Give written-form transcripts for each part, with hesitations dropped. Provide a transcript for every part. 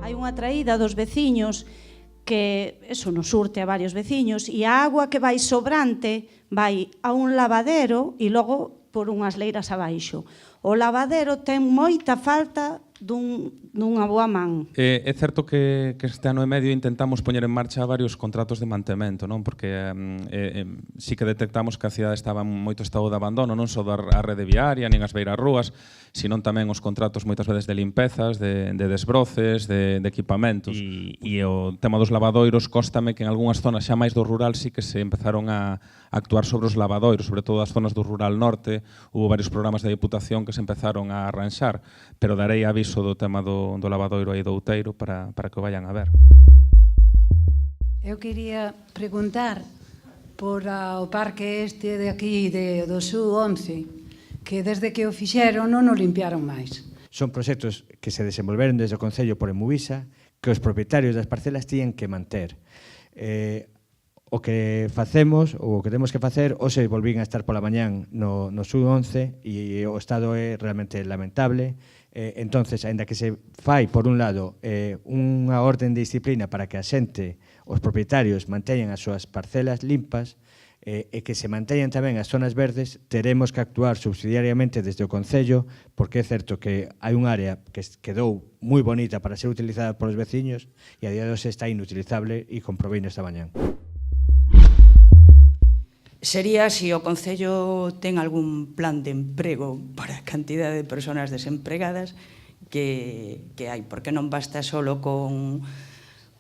Hai unha traída dos veciños que eso nos surte a varios veciños e a agua que vai sobrante vai a un lavadero e logo por unhas leiras abaixo. O lavadero ten moita falta dunha boa man. É certo que este ano e medio intentamos poñer en marcha varios contratos de mantemento, non? Porque sí que detectamos que a cidade estaba en moito estado de abandono, non só da rede viaria, nin as beiras rúas, sino tamén os contratos moitas veces de limpezas, de desbroces, de equipamentos. E o tema dos lavadoiros cóstame que en algunhas zonas xa máis do rural sí que se empezaron a actuar sobre os lavadoiros, sobre todo as zonas do rural norte, hubo varios programas de Diputación que se empezaron a arranxar, pero darei aviso do tema do lavadoiro aí do Outeiro para que o vayan a ver. Eu quería preguntar por o parque este de aquí do SU 11, que desde que o fixeron non o limpiaron máis. Son proxectos que se desenvolveron desde o Concello por Emuvisa que os propietarios das parcelas tiñen que manter. O que facemos, ou o que temos que facer, hoxe volvín a estar pola mañán no SU 11 e o estado é realmente lamentable. Entonces, aínda que se fai, por un lado, unha orden de disciplina para que a xente, os propietarios, manteñan as súas parcelas limpas e que se manteñan tamén as zonas verdes, teremos que actuar subsidiariamente desde o Concello, porque é certo que hai un área que quedou moi bonita para ser utilizada polos veciños e a día de hoxe está inutilizable e comprobei esta mañán. Sería se o Concello ten algún plan de emprego para a cantidad de persoas desempregadas que hai, porque non basta solo con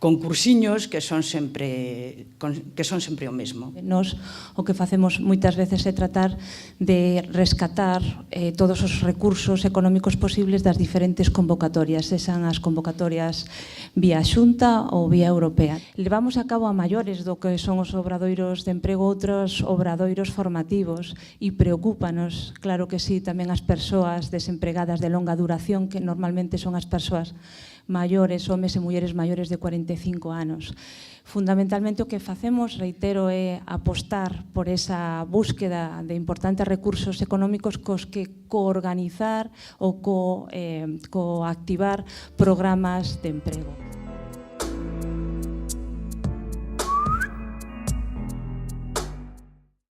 cursiños que son sempre o mesmo. Nos o que facemos moitas veces é tratar de rescatar todos os recursos económicos posibles das diferentes convocatorias, sexan as convocatorias vía Xunta ou vía Europea. Levamos a cabo a maiores do que son os obradoiros de emprego, outros obradoiros formativos e preocúpanos, claro que sí, tamén as persoas desempregadas de longa duración, que normalmente son as persoas maiores, homes e mulleres maiores de 45 anos. Fundamentalmente o que facemos, reitero, é apostar por esa búsqueda de importantes recursos económicos cos que coorganizar ou coactivar programas de emprego.